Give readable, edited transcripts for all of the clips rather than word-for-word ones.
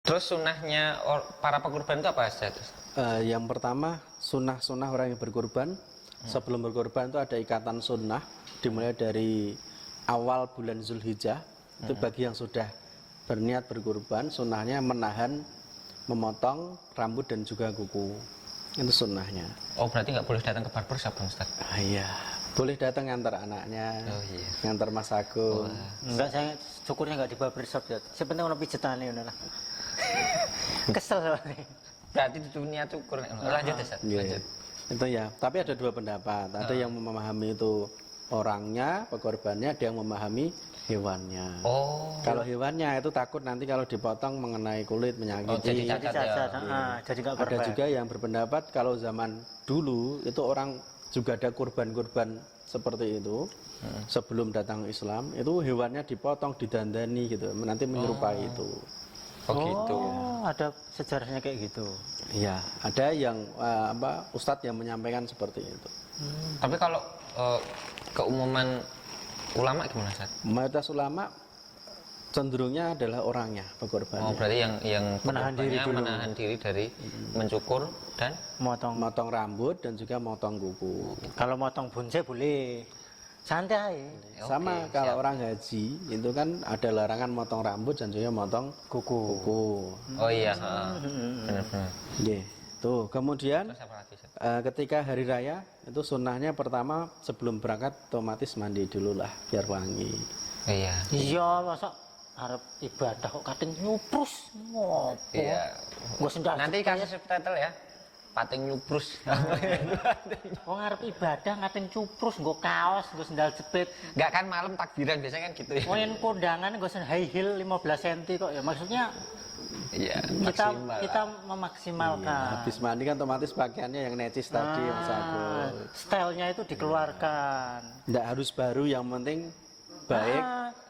Terus sunnahnya para pekurban itu apa saja? Yang pertama sunnah orang yang berkurban. Sebelum berkurban itu ada ikatan sunnah, dimulai dari awal bulan Zulhijjah. Itu bagi yang sudah berniat berkurban, sunnahnya menahan memotong rambut dan juga kuku. Itu sunnahnya. Oh, berarti nggak boleh datang ke barbershop, Ustaz? Iya, boleh datang ngantar anaknya, ngantar Mas Agung. Enggak, saya syukurnya enggak di barbershop ya. Sebenarnya ono pijetane ngono lah. Kesel soalnya. Berarti itu niat ukur. Lanjut ya, Ustaz. Lanjut. Itu ya, tapi ada dua pendapat. Ada yang memahami itu orangnya, pekorbannya, ada yang memahami hewannya. Oh. Kalau hewannya itu takut nanti kalau dipotong mengenai kulit menyakiti. jadi cacat Jadi enggak Ada juga yang berpendapat kalau zaman dulu itu orang juga ada kurban-kurban seperti itu. Sebelum datang Islam itu hewannya dipotong, didandani gitu, nanti menyerupai itu. Oh gitu. Oh, ada sejarahnya kayak gitu. Iya, ada yang ustadz yang menyampaikan seperti itu. Tapi kalau keumuman ulama gimana, Ustaz? Mayoritas ulama cenderungnya adalah orangnya pekorbannya. Oh, berarti yang Menahan diri pekorbannya dulu. menahan diri dari mencukur dan Motong rambut dan juga motong kuku. Kalau motong bonsai boleh. Santai. Sama kalau orang haji itu kan ada larangan motong rambut dan juga motong kuku. Oh iya, benar-benar. Iya. Tuh, kemudian Terus apa lagi, Ustaz? ketika hari raya itu sunnahnya pertama sebelum berangkat otomatis mandi dulu lah biar wangi. Oh, iya. Iya, masa arep ibadah kok kating nyuprus ngopo? Iya. Gua sendal. Nanti kasih subtitle ya. Pating nyuprus. Wong arep ibadah ngating cuprus, nggo kaos, nggo sendal jepit. Enggak kan malam takbiran biasanya kan gitu ya. Wong yen kondangan nggo high heel 15 cm kok ya. Maksudnya Iya, kita memaksimalkan. Habis mandi kan otomatis pakaiannya yang necis tadi Mas Agung. Stylenya itu dikeluarkan. Nggak harus baru, yang penting baik,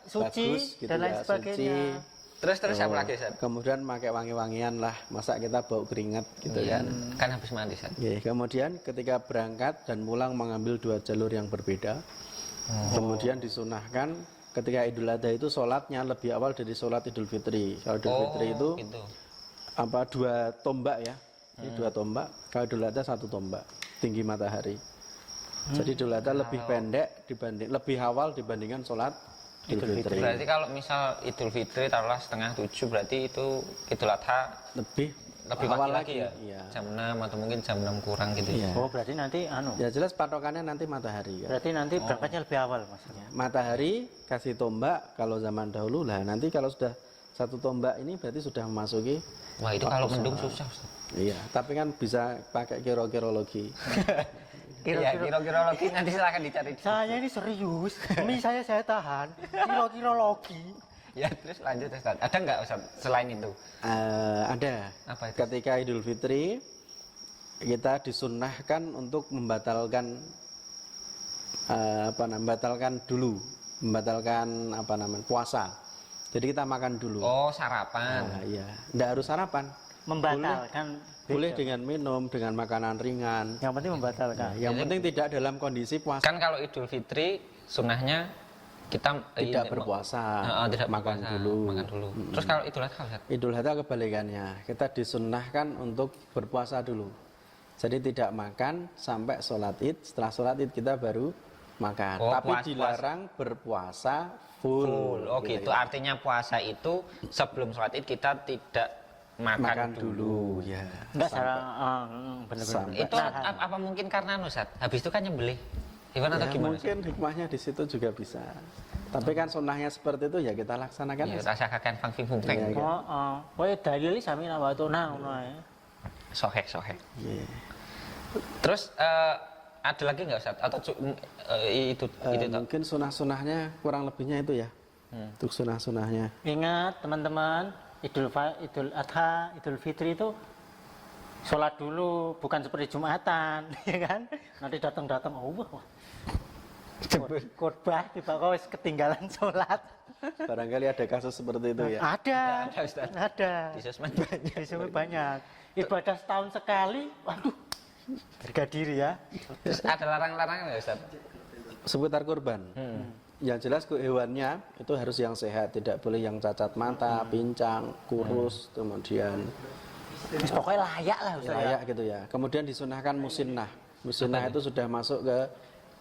suci bagus, gitu dan lain ya, sebagainya. suci. Terus apa lagi, Ustaz? Kemudian pakai wangi-wangian lah, masa kita bau keringat gitu Iya, kan. kan habis mandi, Ustaz. Oke, kemudian ketika berangkat dan pulang mengambil dua jalur yang berbeda. Kemudian disunahkan ketika Idul Adha itu sholatnya lebih awal dari sholat Idul Fitri. Kalau Idul Fitri itu gitu. dua tombak ya. Ini dua tombak. Kalau Idul Adha satu tombak tinggi matahari. Jadi Idul Adha lebih pendek lebih awal dibandingkan sholat Idul Fitri. Berarti kalau misal Idul Fitri taruhlah 6:30 berarti itu Idul Adha Lebih lebih awal pagi lagi ya? Iya. Jam 6 atau mungkin jam 6 kurang gitu ya. Iya. Oh, berarti nanti Ya jelas patokannya nanti matahari kan. berarti nanti berangkatnya lebih awal maksudnya. Matahari kasih tombak kalau zaman dahulu lah. Nanti kalau sudah satu tombak ini berarti sudah memasuki. Wah, itu kalau mendung susah, Ustaz. Iya, tapi kan bisa pakai kiro-kirologi. Iya, kira-kira lagi nanti silahkan dicari. Saya ini serius. Ini saya tahan. Kira-kira logi. Ya, terus lanjut, Ustaz. Ada nggak, Ustaz, selain itu? Ada. Apa itu? Ketika Idul Fitri kita disunnahkan untuk membatalkan puasa. Jadi kita makan dulu. Oh, sarapan. Iya, tidak harus sarapan. Membatalkan. Boleh dengan minum, dengan makanan ringan. Yang penting membatalkan. Yang penting tidak dalam kondisi puasa. Kan kalau Idul Fitri sunnahnya kita Tidak berpuasa, tidak makan berpuasa, dulu. makan dulu. Terus kalau Idul Adha, Ustaz? Idul Adha kebalikannya, kita disunnahkan untuk berpuasa dulu. Jadi tidak makan sampai sholat id. Setelah sholat id kita baru makan. Oh, tapi dilarang berpuasa full. Oh gitu. Artinya puasa itu sebelum sholat id kita tidak makan dulu. Ya. Enggak salah, benar-benar. Itu apa mungkin karena Ustaz? Habis itu kan nyembelih. Gimana atau Ya, gimana? mungkin hikmahnya di situ juga bisa. Tapi kan sunnahnya seperti itu ya kita laksanakan. Ya, rasakan fang fing fung feng. Iya, iya. Kowe dalil sami napa to ngono ae. Sohek. Iya. Terus ada lagi nggak Ustaz? Atau itu toh? Mungkin sunnah-sunnahnya kurang lebihnya itu ya. Untuk sunnah-sunnahnya. Ingat teman-teman, Idul Adha, Idul Fitri itu sholat dulu, bukan seperti Jumatan, ya kan? Nanti datang, wah, khotbah tiba kau ketinggalan sholat. Barangkali ada kasus seperti itu ya. Ada, Ada, Ustaz. ada. Di sosmed banyak. Di sosmed banyak. Ibadah setahun sekali, waduh, harga diri ya. Terus ada larang-larangan nggak Ustaz? Seputar kurban. yang jelas hewannya itu harus yang sehat, tidak boleh yang cacat mata, pincang, kurus, kemudian Pokoknya layak lah Ustaz ya. layak gitu ya. Kemudian disunahkan musinnah. Musinnah itu sudah masuk ke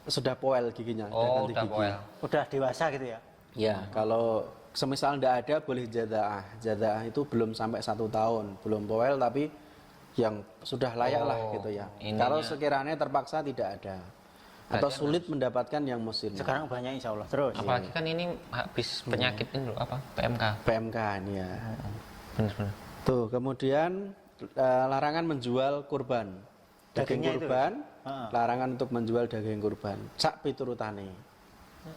sudah poel giginya, Oh, ganti udah gigi. poel. Udah dewasa gitu ya. Ya, kalau semisal tidak ada boleh jadaah. Jadaah itu belum sampai 1 tahun, belum poel tapi yang sudah layak lah Oh, gitu ya. ininya. Kalau sekiranya terpaksa tidak ada atau Berarti sulit mendapatkan yang musinnah. Sekarang banyak insya Allah. Terus. Apalagi kan ini habis penyakit ini loh, apa? PMK. PMK ini ya. Benar-benar. Tuh, kemudian larangan menjual kurban. Daging Dagingnya itu? kurban, Heeh. larangan untuk menjual daging kurban. Sak piturutane.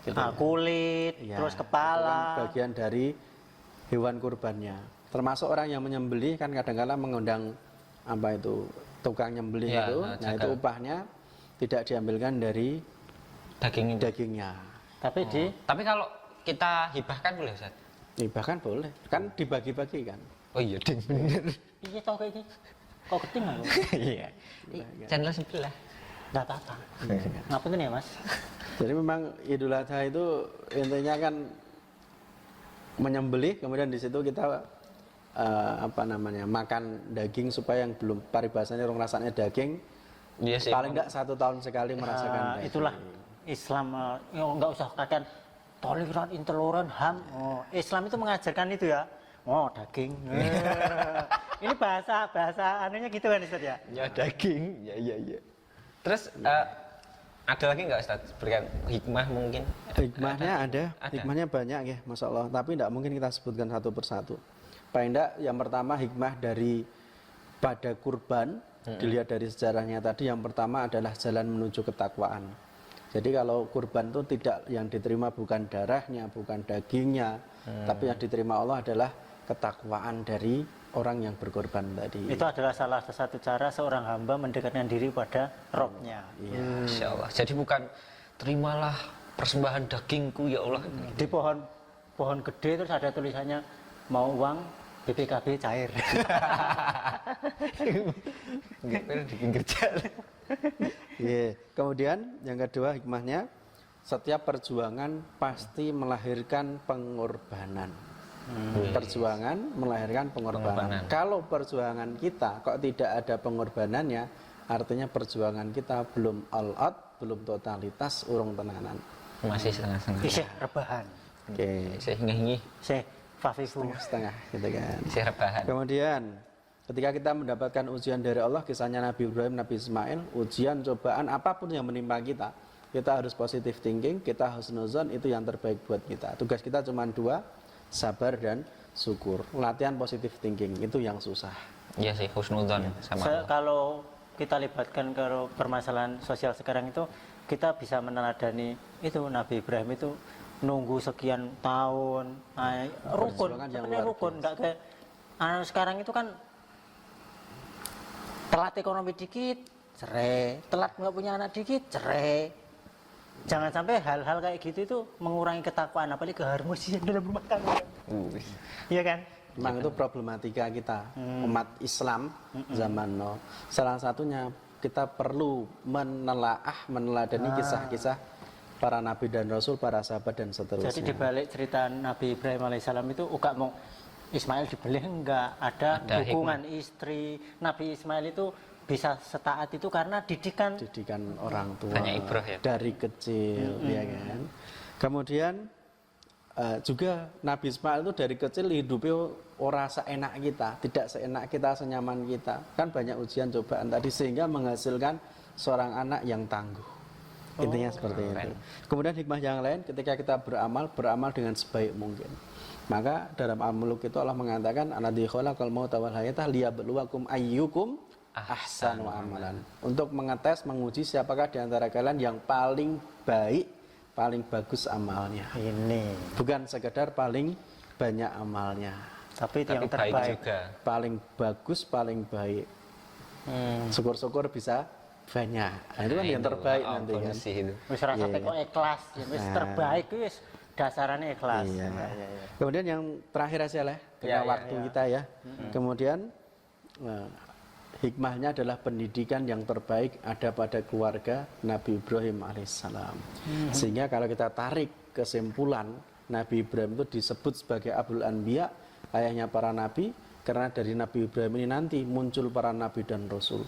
Gitu Ah, ya. kulit, Ya, terus itu kepala. kan bagian dari hewan kurbannya. Termasuk orang yang menyembelih kan kadang-kadang mengundang apa itu tukang nyembelih Ya, itu. nah, Nah, jagal. itu upahnya tidak diambilkan dari Daging itu. dagingnya. Tapi di Tapi kalau kita hibahkan boleh, Ustaz? Bahkan boleh. Kan dibagi-bagi kan. Oh iya, ding bener. iya tau kayak gini. Kok keting aku? Iya. Channel sebelah. Enggak apa-apa. Ngapain ya, Mas? Jadi memang Idul Adha itu intinya kan menyembelih, kemudian di situ kita apa namanya makan daging supaya yang belum paribasanya orang rasanya daging Iya sih. paling enggak 1 tahun sekali merasakan daging. Itulah Islam enggak usah katakan toleran, intoleran, HAM. Oh, Islam itu mengajarkan itu ya. Oh, daging. Ini bahasa anunya gitu kan Ustaz ya? Ya daging. Ya iya iya. Terus ada lagi nggak Ustaz? Berikan hikmah mungkin. Hikmahnya ada, Ada. hikmahnya banyak ya, Masya Allah. Tapi tidak mungkin kita sebutkan satu persatu. Paling tidak, yang pertama hikmah dari pada kurban, dilihat dari sejarahnya tadi, yang pertama adalah jalan menuju ketakwaan. Jadi kalau kurban itu tidak yang diterima bukan darahnya, bukan dagingnya, tapi yang diterima Allah adalah ketakwaan dari orang yang berkorban tadi. Itu adalah salah satu cara seorang hamba mendekatkan diri pada Robnya. Iya. Insya Allah. Jadi bukan terimalah persembahan dagingku ya Allah. Di pohon gede terus ada tulisannya mau uang BPKB cair. Nggak pernah di pinggir jalan. Iya. Kemudian yang kedua hikmahnya, setiap perjuangan pasti melahirkan pengorbanan. Perjuangan melahirkan pengorbanan. Kalau perjuangan kita kok tidak ada pengorbanannya, artinya perjuangan kita belum all out, belum totalitas, urung tenanan. Masih setengah-setengah. Isih rebahan. Oke, Saya hingi-hingi. Sih fafifu. setengah gitu kan. Saya rebahan. Kemudian ketika kita mendapatkan ujian dari Allah, kisahnya Nabi Ibrahim, Nabi Ismail, ujian, cobaan apapun yang menimpa kita harus positive thinking, kita husnuzon, itu yang terbaik buat kita. Tugas kita cuma 2, sabar dan syukur. Latihan positive thinking itu yang susah. Iya sih, husnudzon sama Allah. Kalau kita libatkan ke permasalahan sosial sekarang itu, kita bisa meneladani itu Nabi Ibrahim itu nunggu sekian tahun, rukun, Perjuangan yang sebenarnya luar rukun, biasa. nggak kayak sekarang itu kan telat ekonomi dikit, cerai, telat nggak punya anak dikit, cerai. Jangan sampai hal-hal kayak gitu itu mengurangi ketakwaan, apalagi keharmonisan dalam rumah tangga. Iya kan? Memang itu problematika kita umat Islam zaman now. Salah satunya kita perlu meneladani kisah-kisah para nabi dan rasul, para sahabat dan seterusnya. Jadi dibalik cerita Nabi Ibrahim alaihissalam itu uga mau Ismail dibeli enggak ada dukungan istri. Nabi Ismail itu bisa setaat itu karena didikan orang tua Banyak ibrah ya. dari kecil, ya kan. Kemudian juga Nabi Ismail itu dari kecil hidupnya ora seenak kita, tidak seenak kita, senyaman kita. Kan banyak ujian cobaan tadi sehingga menghasilkan seorang anak yang tangguh. Intinya seperti itu. Kemudian hikmah yang lain, ketika kita beramal dengan sebaik mungkin. Maka dalam Al-Mulk itu Allah mengatakan anadzi khalaqal mauta wal hayata liyabluwakum ayyukum ahsanu amalan. Untuk mengetes, menguji siapakah di antara kalian yang paling baik, paling bagus amalnya. ini. Bukan sekedar paling banyak amalnya, Tapi itu Tapi yang baik terbaik. juga. paling bagus, paling baik. Syukur-syukur bisa banyak. Nah, itu kan yang terbaik nanti kan. Sih itu. Wis rasane kok ikhlas, ya wis terbaik wis dasarannya ikhlas. Iya. Ya, ya, ya. Kemudian yang terakhir aja lah, karena Ya, ya, waktu kita ya. Kemudian hikmahnya adalah pendidikan yang terbaik ada pada keluarga Nabi Ibrahim alaihissalam. Sehingga kalau kita tarik kesimpulan Nabi Ibrahim itu disebut sebagai Abul Anbiya, ayahnya para nabi, karena dari Nabi Ibrahim ini nanti muncul para nabi dan rasul.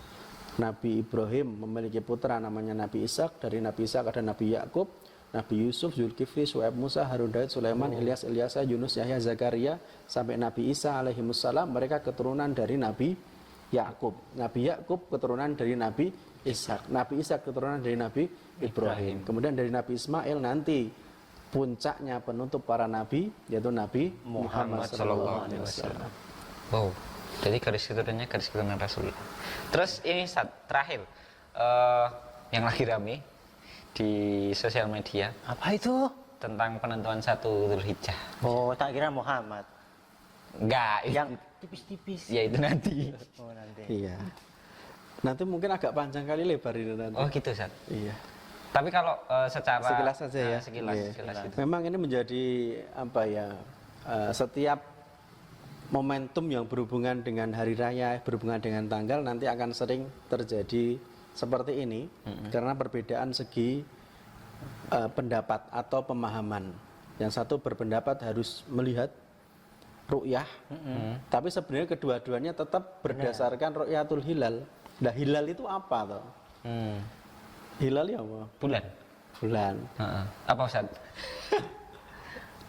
Nabi Ibrahim memiliki putra namanya Nabi Ishak, dari Nabi Ishak ada Nabi Yakub, Nabi Yusuf, Zulkifli, Su'aib, Musa, Harun, Daud, Sulaiman, Ilyas, Ilyasa, Yunus, Yahya, Zakaria, sampai Nabi Isa alaihimussalam, mereka keturunan dari Nabi Yakub. Nabi Yakub keturunan dari Nabi Ishak. Nabi Ishak keturunan dari Nabi Ibrahim. Kemudian dari Nabi Ismail nanti puncaknya penutup para nabi yaitu Nabi Muhammad sallallahu alaihi wasallam. Wow. Jadi garis keturunannya garis keturunan Rasulullah. Terus ini terakhir yang lagi rame di sosial media. Apa itu? Tentang penentuan 1 Dzulhijjah. Oh, tak kira Muhammad. Enggak, Yang tipis-tipis. ya itu nanti. Oh, nanti. Iya. Nanti mungkin agak panjang kali lebar ini nanti. Oh gitu, Ustaz. Iya. Tapi kalau secara Sekilas saja ya. Sekilas, Iya. sekilas itu. Memang ini menjadi apa ya? Setiap momentum yang berhubungan dengan hari raya, berhubungan dengan tanggal nanti akan sering terjadi seperti ini karena perbedaan segi pendapat atau pemahaman. Yang satu berpendapat harus melihat ru'yah, tapi sebenarnya kedua-duanya tetap berdasarkan ru'yatul hilal. Nah, hilal itu apa toh? Hilal ya apa? Bulan. Bulan. Apa Ustaz?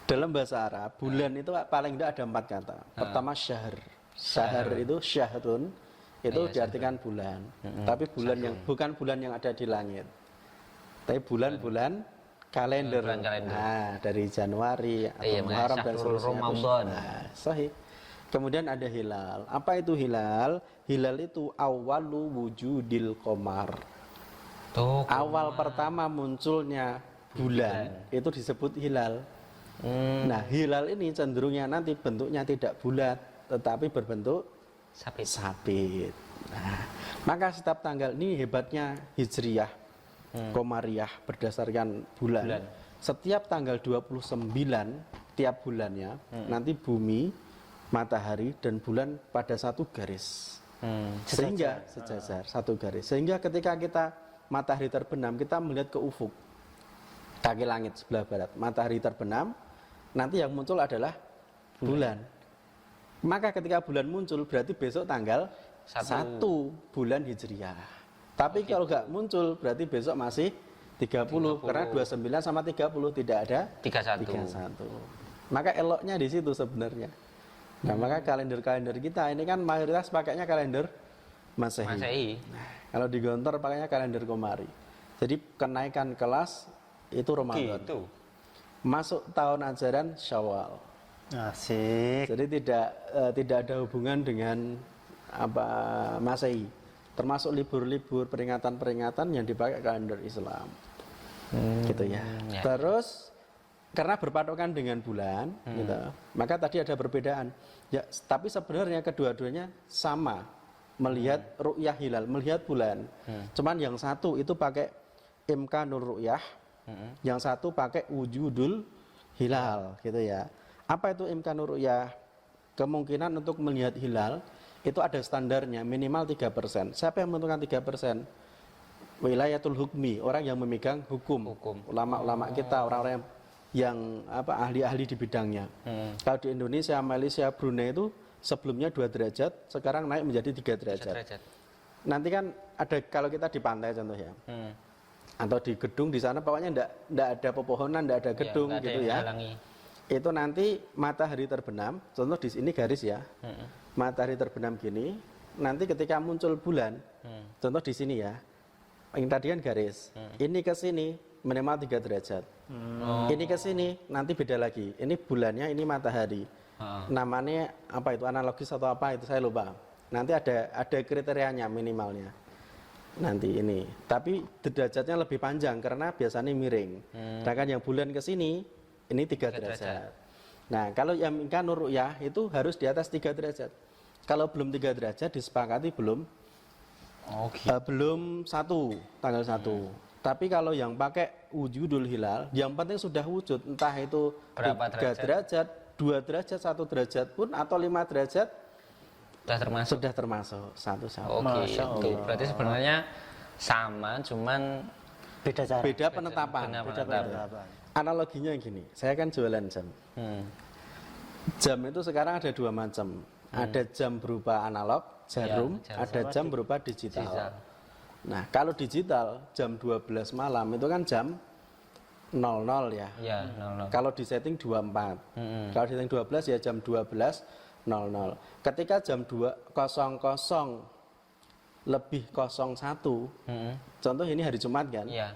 Dalam bahasa Arab, bulan itu paling tidak ada 4 kata. Pertama syahr. Syahr itu syahrun, itu Iya, diartikan bulan. Tapi bulan yang bukan bulan yang ada di langit. Tapi bulan-bulan kalender. Bulan kalender. Nah, dari Januari atau Iya, Muharram dan Syahrul seterusnya. Ramadan. Nah, sahih. Kemudian ada hilal. Apa itu hilal? Hilal itu awalu wujudil qamar. Tuh. Awal pertama munculnya bulan itu disebut hilal. Nah, hilal ini cenderungnya nanti bentuknya tidak bulat, tetapi berbentuk Sapit. sabit. Nah, maka setiap tanggal ini hebatnya Hijriyah, Qamariyah berdasarkan bulan. Setiap tanggal 29 tiap bulannya nanti bumi, matahari dan bulan pada satu garis. Sehingga sejajar satu garis. Sehingga ketika kita matahari terbenam, kita melihat ke ufuk, kaki langit sebelah barat. Matahari terbenam, nanti yang muncul adalah bulan. Maka ketika bulan muncul, berarti besok tanggal 1 bulan Hijriyah. Tapi kalau nggak muncul, berarti besok masih 30. Karena 29 sama 30 tidak ada 31. Maka eloknya di situ sebenarnya. Nah, maka kalender-kalender kita ini kan mayoritas pakainya kalender Masehi. Nah, kalau di Gontor pakainya kalender Qamari. Jadi kenaikan kelas itu Ramadan. Gitu. Masuk tahun ajaran Syawal. Asik. Jadi tidak ada hubungan dengan apa Masehi. Termasuk libur-libur, peringatan-peringatan yang dipakai kalender Islam. Gitu ya. Terus karena berpatokan dengan bulan, gitu, maka tadi ada perbedaan. Ya, tapi sebenarnya kedua-duanya sama melihat ru'yah hilal, melihat bulan. Cuman yang satu itu pakai imkanur ru'yah, yang satu pakai wujudul hilal, gitu ya. Apa itu imkanur ru'yah? Kemungkinan untuk melihat hilal itu ada standarnya minimal 3%. Siapa yang menentukan 3%? Wilayatul hukmi, orang yang memegang hukum. Ulama-ulama kita, orang-orang yang ahli-ahli di bidangnya. Kalau di Indonesia, Malaysia, Brunei itu sebelumnya 2 derajat, sekarang naik menjadi 3 derajat. Nanti kan ada, kalau kita di pantai contoh ya, atau di gedung di sana, pokoknya enggak ada pepohonan, enggak ada gedung ya, gitu ya. Itu nanti matahari terbenam, contoh di sini garis ya, matahari terbenam gini, nanti ketika muncul bulan, contoh di sini ya, yang tadi kan garis, ini ke sini minimal 3 derajat. Ini ke sini nanti beda lagi. Ini bulannya, ini matahari. Namanya apa itu, analogis atau apa itu saya lupa. Nanti ada kriterianya minimalnya. Nanti ini. Tapi derajatnya lebih panjang karena biasanya miring. Sedangkan yang bulan ke sini ini 3 derajat. Nah, kalau yang imkanur ru'yah itu harus di atas 3 derajat. Kalau belum 3 derajat disepakati belum belum tanggal 1. Tapi kalau yang pakai wujudul hilal, yang penting sudah wujud, entah itu 3 derajat, 2 derajat, 1 derajat pun, atau 5 derajat, sudah termasuk satu sama. Oke, itu berarti sebenarnya sama, cuman beda cara. Beda penetapan. Analoginya gini, saya kan jualan jam. Jam itu sekarang ada dua macam. Ada jam berupa analog, jarum, Ya, ada jam berupa digital. Nah, kalau digital jam 12 malam itu kan jam 00 ya. Ya, 00. Kalau di setting 24. Kalau di setting 12 ya jam 12.00. Ketika jam 2.00 lebih 01, contoh ini hari Jumat kan. Iya.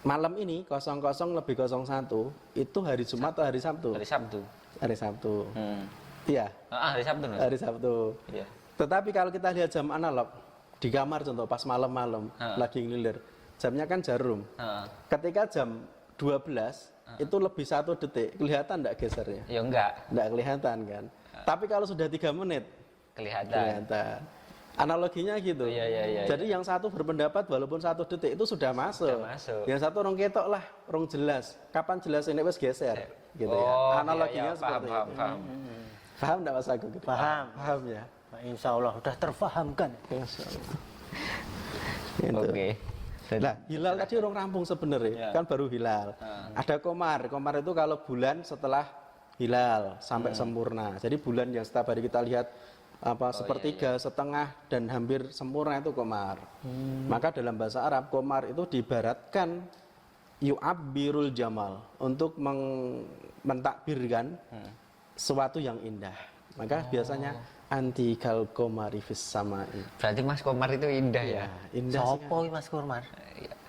Malam ini 00 lebih 01 itu hari Jumat atau hari Sabtu? Hari Sabtu. Hari Sabtu. Iya, Hari Sabtu. No? hari Sabtu. Iya. Tetapi kalau kita lihat jam analog di kamar contoh pas malam-malam lagi ngelilir, jamnya kan jarum. Ketika jam 12 itu lebih 1 detik, kelihatan enggak gesernya? Ya enggak. Enggak kelihatan kan. Tapi kalau sudah 3 menit Kelihatan. Analoginya gitu. Iya. Jadi yang satu berpendapat walaupun 1 detik itu sudah masuk. Yang satu rong ketok lah, rong jelas. Kapan jelas ini wes geser gitu ya. Analoginya seperti itu. Paham. Paham enggak Mas Agung? Paham. Paham ya. Insya Allah udah terfahamkan. Gitu. Oke. Nah, hilal tadi orang rampung sebenarnya, kan baru hilal. Ada komar. Komar itu kalau bulan setelah hilal sampai sempurna. Jadi bulan yang setiap hari kita lihat sepertiga, setengah dan hampir sempurna itu komar. Maka dalam bahasa Arab komar itu diibaratkan yu'abbirul jamal, untuk mentakbirkan sesuatu yang indah. Maka biasanya anti kal komari fis samai. Berarti Mas Komar itu indah ya? Indah sih. Sopo Mas Kurmar?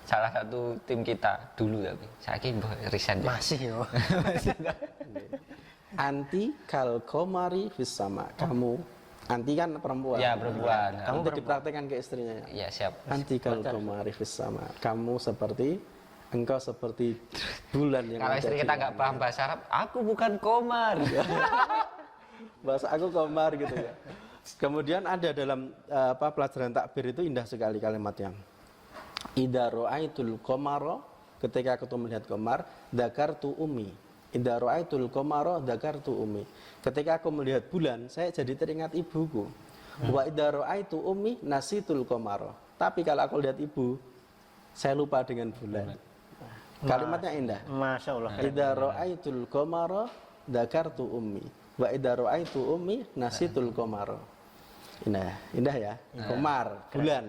Salah satu tim kita dulu tapi saya kira riset ya. Masih yo. Anti kal komari fis sama. Kamu anti kan perempuan. Ya, perempuan. Kamu udah dipraktekkan ke istrinya. Ya, siap. Anti kal komari fis sama. Kamu seperti engkau seperti bulan yang Kalau ada istri di kita nggak langit. paham bahasa Arab, aku bukan Komar. Bahasa aku komar gitu ya. Kemudian ada dalam pelajaran takbir itu indah sekali kalimatnya. Idza ra'aitul qamara, ketika aku melihat komar, dzakartu ummi. Idza ra'aitul qamara dzakartu ummi. Ketika aku melihat bulan, saya jadi teringat ibuku. Wa idza ra'aitu ummi nasitul qamara. Tapi kalau aku lihat ibu, saya lupa dengan bulan. Kalimatnya indah. Masya Allah. Idza ra'aitul qamara dzakartu ummi. Wa idza ra'aitu ummi nasitul qamara. Indah ya. Komar, bulan.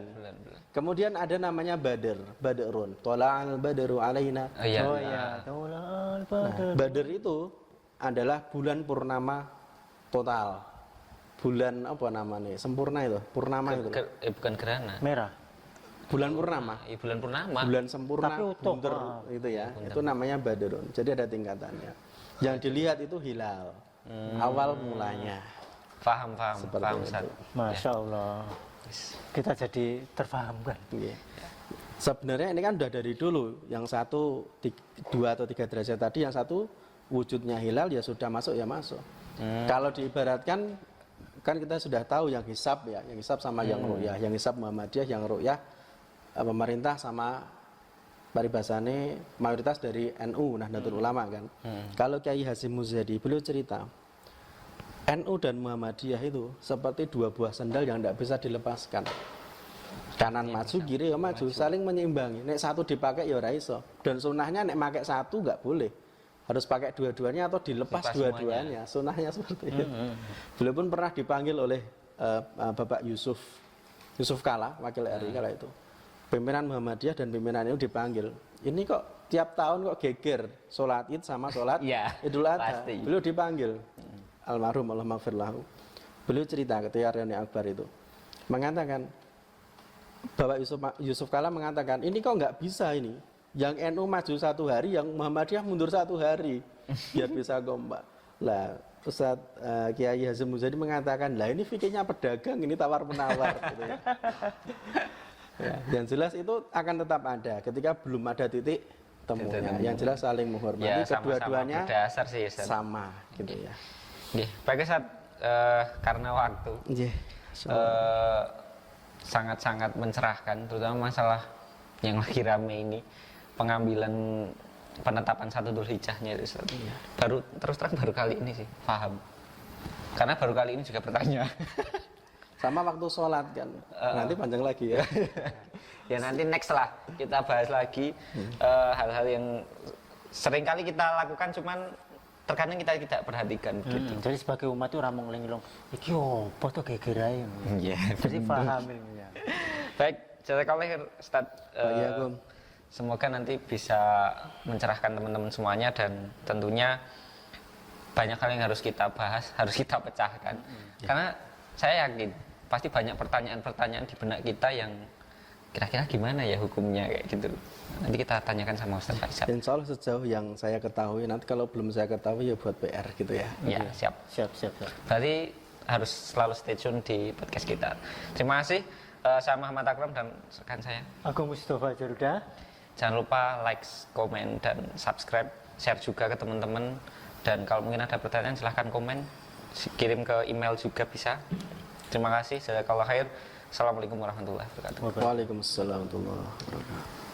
Kemudian ada namanya Badr, Badrun. Tola'al badru alaina. Oh iya. Oh ya, Tolal Badr. Badr itu adalah bulan purnama total. Bulan apa namanya? Sempurna itu, purnama itu. Bukan gerhana. Merah. Bulan purnama. Bulan purnama. Bulan sempurna, Tapi utuh. bunder itu ya. Itu namanya Badrun. Jadi ada tingkatannya. Yang dilihat itu hilal. Awal mulanya. Paham, Seperti paham itu. Ustaz. Masya Allah. Kita jadi terfahamkan. Iya. Sebenarnya ini kan udah dari dulu. Yang satu 2 atau 3 derajat tadi, yang satu wujudnya hilal ya sudah masuk ya masuk. Kalau diibaratkan kan kita sudah tahu yang hisab ya, yang hisab sama yang ru'yah, yang hisab Muhammadiyah, yang ru'yah pemerintah sama paribasane mayoritas dari NU Nahdlatul Ulama kan. Kalau Kiai Hasyim Muzadi beliau cerita NU dan Muhammadiyah itu seperti 2 buah sendal yang tidak bisa dilepaskan. Kanan maju, kiri ya maju, saling menyeimbangi. Nek satu dipakai ya ora iso. Dan sunahnya nek pakai satu nggak boleh. Harus pakai dua-duanya atau dilepas dua-duanya. Sunahnya seperti itu. Beliau pun pernah dipanggil oleh Bapak Yusuf Kala, wakil RI kala itu. Pimpinan Muhammadiyah dan pimpinan itu dipanggil. Ini kok tiap tahun kok geger sholat Id sama sholat Idul Adha. Pasti. Beliau dipanggil. Almarhum Allah maghfirlahu. Beliau cerita ketika reuni Akbar itu mengatakan, Bapak Yusuf Kala mengatakan, ini kok nggak bisa ini. Yang NU maju 1 hari, yang Muhammadiyah mundur 1 hari biar bisa kompak. Lah Ustaz Kiai Hasyim Muzadi mengatakan, lah ini fikirnya pedagang, ini tawar menawar. Gitu ya. Yang jelas itu akan tetap ada ketika belum ada titik temunya. Yang jelas saling menghormati, Ya, kedua-duanya berdasar sih, Ustaz. sama gitu ya. Nggih, Pak Ustaz, karena waktu sangat-sangat mencerahkan, terutama masalah yang lagi rame ini, pengambilan penetapan 1 Dzulhijjahnya itu Ustaz. Terus terang baru kali ini sih paham. Karena baru kali ini juga bertanya. Sama waktu sholat kan, nanti panjang lagi ya. Ya nanti next lah kita bahas lagi hal-hal yang seringkali kita lakukan cuman terkadang kita tidak perhatikan gitu. Jadi sebagai umat itu ramong lenglong, iki opo to gegerai. Iya. Jadi paham ini ya. Baik, jazakallah khair Ustaz. Iya, Gom. Semoga nanti bisa mencerahkan teman-teman semuanya dan tentunya banyak hal yang harus kita bahas, harus kita pecahkan. Karena saya yakin pasti banyak pertanyaan-pertanyaan di benak kita yang kira-kira gimana ya hukumnya kayak gitu. Nanti kita tanyakan sama Ustaz Faisal. Insya Allah sejauh yang saya ketahui, nanti kalau belum saya ketahui ya buat PR gitu ya. Ya, siap. Siap. Berarti harus selalu stay tune di podcast kita. Terima kasih. Saya Muhammad Akram dan rekan saya. Aku Mustafa Jaruda. Jangan lupa like, komen, dan subscribe. Share juga ke teman-teman. Dan kalau mungkin ada pertanyaan silahkan komen. Kirim ke email juga bisa. Terima kasih. Jazakallah khair. Assalamualaikum warahmatullahi wabarakatuh. Waalaikumsalam warahmatullahi wabarakatuh.